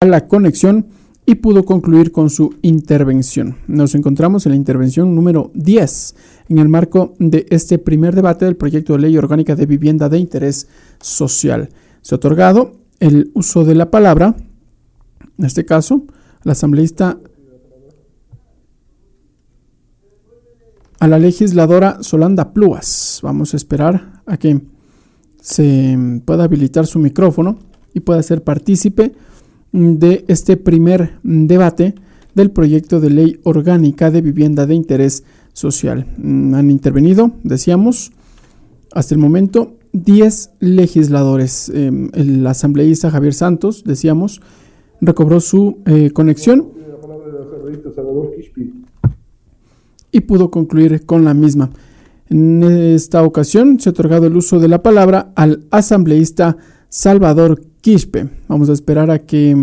la conexión y pudo concluir con su intervención. Nos encontramos en la intervención número 10 en el marco de este primer debate del proyecto de ley orgánica de vivienda de interés social. Se ha otorgado el uso de la palabra, en este caso, la asambleísta a la legisladora Solanda Plúas. Vamos a esperar a que se pueda habilitar su micrófono y pueda ser partícipe de este primer debate del proyecto de ley orgánica de vivienda de interés social. Han intervenido, decíamos, hasta el momento 10 legisladores. El asambleísta Javier Santos, decíamos, recobró su conexión y pudo concluir con la misma. En esta ocasión se ha otorgado el uso de la palabra al asambleísta Salvador Quispe. Vamos a esperar a que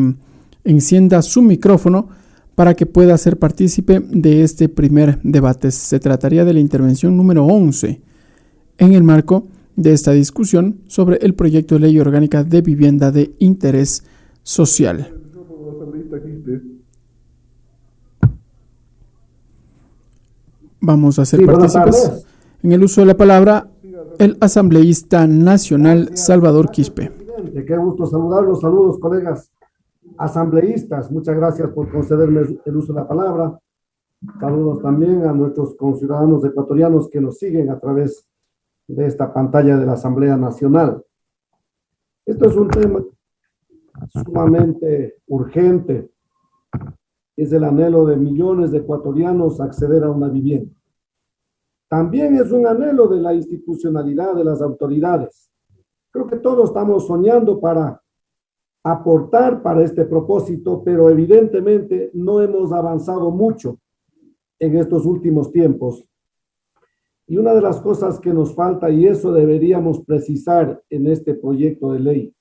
encienda su micrófono para que pueda ser partícipe de este primer debate. Se trataría de la intervención número 11 en el marco de esta discusión sobre el proyecto de ley orgánica de vivienda de interés social. Vamos a ser partícipes en el uso de la palabra el asambleísta nacional Salvador Quispe. Qué gusto saludarlos. Saludos, colegas asambleístas. Muchas gracias por concederme el uso de la palabra. Saludos también a nuestros conciudadanos ecuatorianos que nos siguen a través de esta pantalla de la Asamblea Nacional. Esto es un tema sumamente urgente. Es el anhelo de millones de ecuatorianos acceder a una vivienda. También es un anhelo de la institucionalidad de las autoridades. Creo que todos estamos soñando para aportar para este propósito, pero evidentemente no hemos avanzado mucho en estos últimos tiempos. Y una de las cosas que nos falta, y eso deberíamos precisar en este proyecto de ley,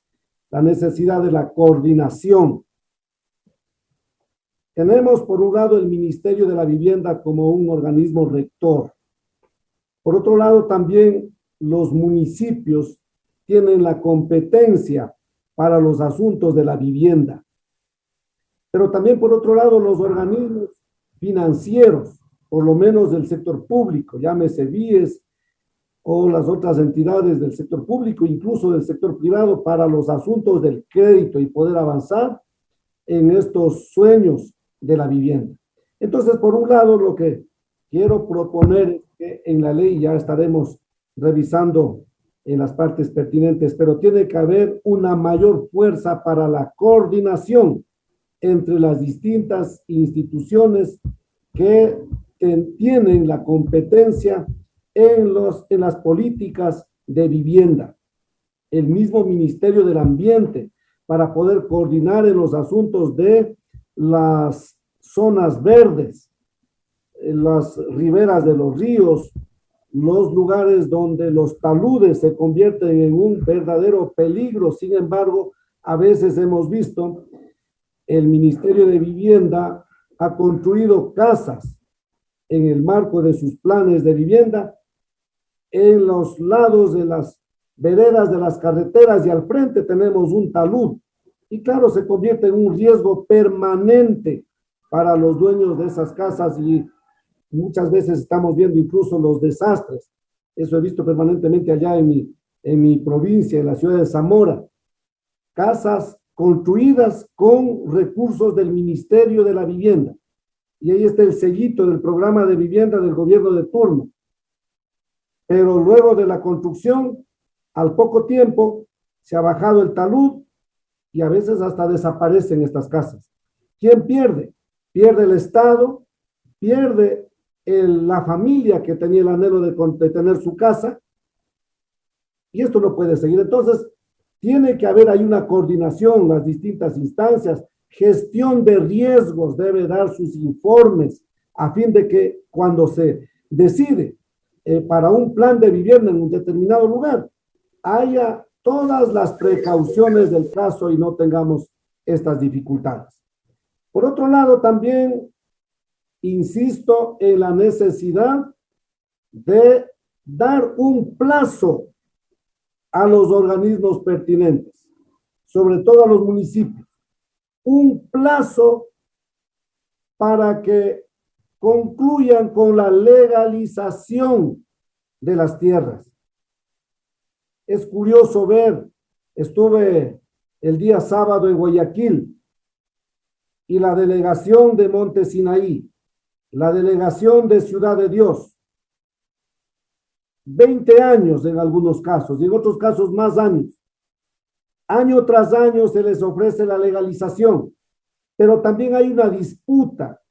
la necesidad de la coordinación. Tenemos por un lado el Ministerio de la Vivienda como un organismo rector. Por otro lado, también los municipios tienen la competencia para los asuntos de la vivienda. Pero también, por otro lado, los organismos financieros, por lo menos del sector público, llámese BIES o las otras entidades del sector público, incluso del sector privado, para los asuntos del crédito y poder avanzar en estos sueños de la vivienda. Entonces, por un lado, lo que quiero proponer es que en la ley ya estaremos revisando en las partes pertinentes, pero tiene que haber una mayor fuerza para la coordinación entre las distintas instituciones que tienen la competencia en las políticas de vivienda. El mismo Ministerio del Ambiente, para poder coordinar en los asuntos de las zonas verdes, las riberas de los ríos, los lugares donde los taludes se convierten en un verdadero peligro. Sin embargo, a veces hemos visto el Ministerio de Vivienda ha construido casas en el marco de sus planes de vivienda en los lados de las veredas de las carreteras y al frente tenemos un talud. Y claro, se convierte en un riesgo permanente para los dueños de esas casas y muchas veces estamos viendo incluso los desastres. Eso he visto permanentemente allá en mi provincia, en la ciudad de Zamora. Casas construidas con recursos del Ministerio de la Vivienda. Y ahí está el sellito del programa de vivienda del gobierno de turno. Pero luego de la construcción, al poco tiempo, se ha bajado el talud y a veces hasta desaparecen estas casas. ¿Quién pierde? Pierde el Estado, pierde la familia que tenía el anhelo de tener su casa, y esto no puede seguir. Entonces, tiene que haber ahí una coordinación, las distintas instancias, gestión de riesgos, debe dar sus informes, a fin de que cuando se decide para un plan de vivienda en un determinado lugar, haya todas las precauciones del caso y no tengamos estas dificultades. Por otro lado, también insisto en la necesidad de dar un plazo a los organismos pertinentes, sobre todo a los municipios, un plazo para que concluyan con la legalización de las tierras. Es curioso ver, estuve el día sábado en Guayaquil y la delegación de Monte Sinaí, la delegación de Ciudad de Dios, 20 años en algunos casos y en otros casos más años. Año tras año se les ofrece la legalización, pero también hay una disputa.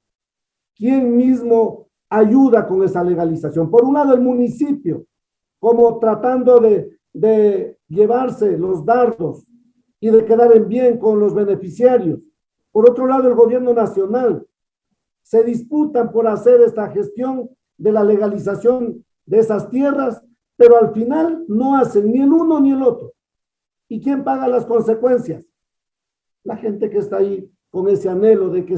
¿Quién mismo ayuda con esa legalización? Por un lado, el municipio, como tratando de llevarse los dardos y de quedar en bien con los beneficiarios. Por otro lado, el gobierno nacional. Se disputan por hacer esta gestión de la legalización de esas tierras, pero al final no hacen ni el uno ni el otro. ¿Y quién paga las consecuencias? La gente que está ahí con ese anhelo de que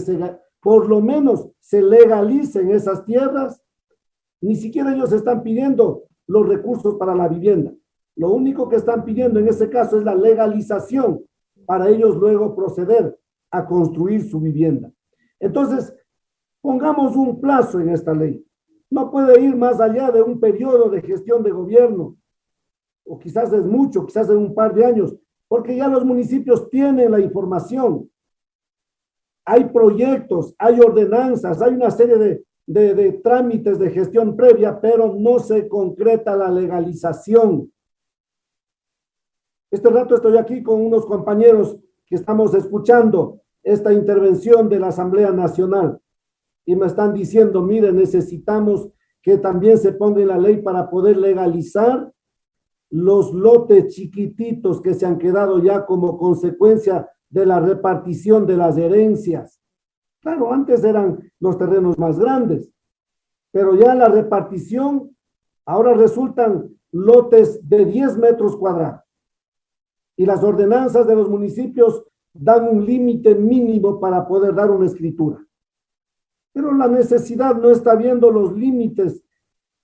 por lo menos se legalicen esas tierras. Ni siquiera ellos están pidiendo los recursos para la vivienda. Lo único que están pidiendo en ese caso es la legalización para ellos luego proceder a construir su vivienda. Entonces, pongamos un plazo en esta ley. No puede ir más allá de un periodo de gestión de gobierno, o quizás es mucho, quizás en un par de años, porque ya los municipios tienen la información. Hay proyectos, hay ordenanzas, hay una serie de trámites de gestión previa, pero no se concreta la legalización. Este rato estoy aquí con unos compañeros que estamos escuchando esta intervención de la Asamblea Nacional y me están diciendo, mire, necesitamos que también se ponga en la ley para poder legalizar los lotes chiquititos que se han quedado ya como consecuencia de la repartición de las herencias. Claro, antes eran los terrenos más grandes, pero ya la repartición ahora resultan lotes de 10 metros cuadrados. Y las ordenanzas de los municipios dan un límite mínimo para poder dar una escritura. Pero la necesidad no está viendo los límites.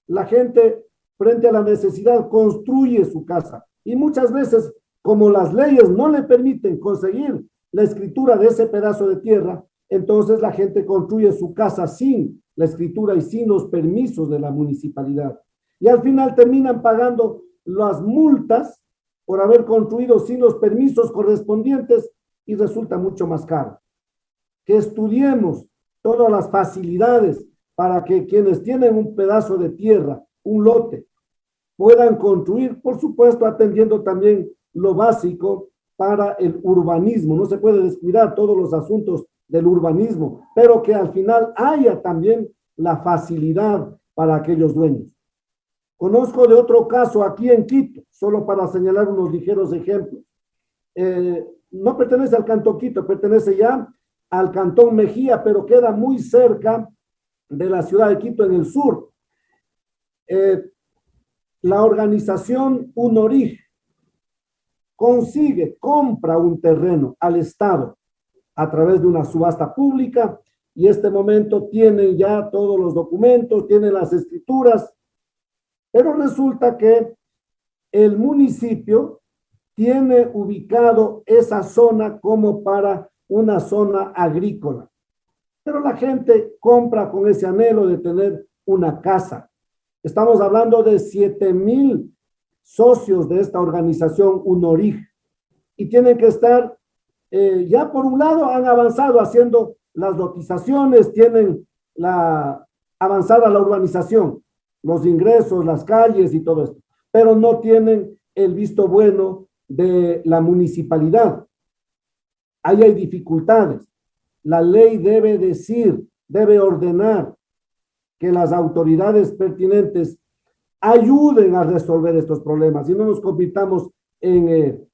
La gente, frente a la necesidad, construye su casa. Y muchas veces, como las leyes no le permiten conseguir la escritura de ese pedazo de tierra, entonces la gente construye su casa sin la escritura y sin los permisos de la municipalidad. Y al final terminan pagando las multas por haber construido sin los permisos correspondientes y resulta mucho más caro. Que estudiemos todas las facilidades para que quienes tienen un pedazo de tierra, un lote, puedan construir, por supuesto, atendiendo también lo básico para el urbanismo. No se puede descuidar todos los asuntos del urbanismo, pero que al final haya también la facilidad para aquellos dueños. Conozco de otro caso aquí en Quito, solo para señalar unos ligeros ejemplos. No pertenece al Cantón Quito, pertenece ya al Cantón Mejía, pero queda muy cerca de la ciudad de Quito en el sur. La organización UNORIG compra un terreno al Estado a través de una subasta pública y este momento tienen ya todos los documentos, tienen las escrituras, pero resulta que el municipio tiene ubicado esa zona como para una zona agrícola. Pero la gente compra con ese anhelo de tener una casa. Estamos hablando de 7,000 socios de esta organización UNORIG y tienen que estar, ya por un lado han avanzado haciendo las lotizaciones, tienen avanzada la urbanización, los ingresos, las calles y todo esto, pero no tienen el visto bueno de la municipalidad. Ahí hay dificultades. La ley debe decir, debe ordenar que las autoridades pertinentes ayuden a resolver estos problemas y no nos convirtamos en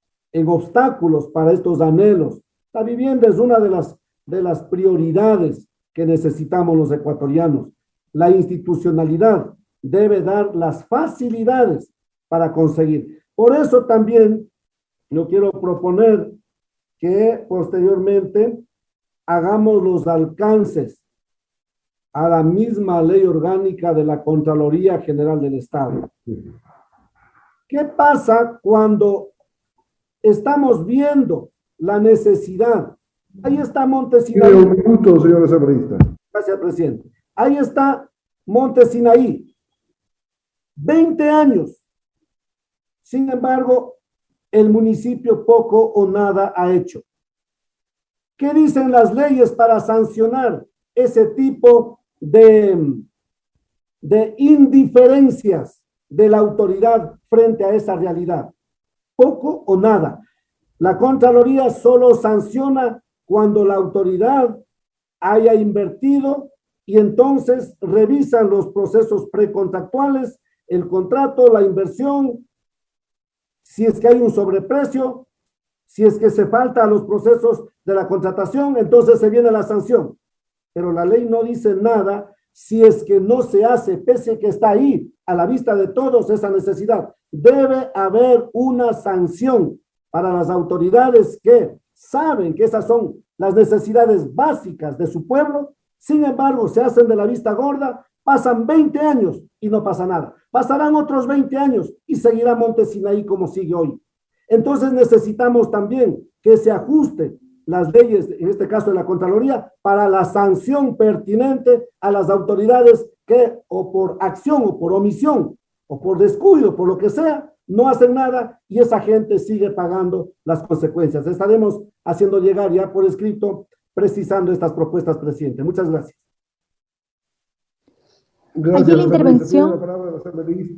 obstáculos para estos anhelos. La vivienda es una de las prioridades que necesitamos los ecuatorianos. La institucionalidad debe dar las facilidades para conseguir. Por eso también yo quiero proponer que posteriormente hagamos los alcances a la misma ley orgánica de la Contraloría General del Estado. ¿Qué pasa cuando estamos viendo la necesidad Ahí está Monte Tiene Sinaí. un minuto, señor asambleísta. Gracias, presidente. Ahí está Monte Sinaí. 20 años. Sin embargo, el municipio poco o nada ha hecho. ¿Qué dicen las leyes para sancionar ese tipo de indiferencias de la autoridad frente a esa realidad? Poco o nada. La Contraloría solo sanciona cuando la autoridad haya invertido y entonces revisan los procesos precontractuales, el contrato, la inversión, si es que hay un sobreprecio, si es que se falta a los procesos de la contratación, entonces se viene la sanción. Pero la ley no dice nada si es que no se hace, pese a que está ahí, a la vista de todos, esa necesidad. Debe haber una sanción para las autoridades que saben que esas son las necesidades básicas de su pueblo. Sin embargo, se hacen de la vista gorda, pasan 20 años y no pasa nada. Pasarán otros 20 años y seguirá Monte Sinaí como sigue hoy. Entonces necesitamos también que se ajuste las leyes, en este caso de la Contraloría, para la sanción pertinente a las autoridades que o por acción o por omisión o por descuido, por lo que sea, no hacen nada y esa gente sigue pagando las consecuencias. Estaremos haciendo llegar ya por escrito, precisando estas propuestas, presidente. Muchas gracias. Gracias, Allí la asambleísta. Tiene la intervención. palabra el asambleísta.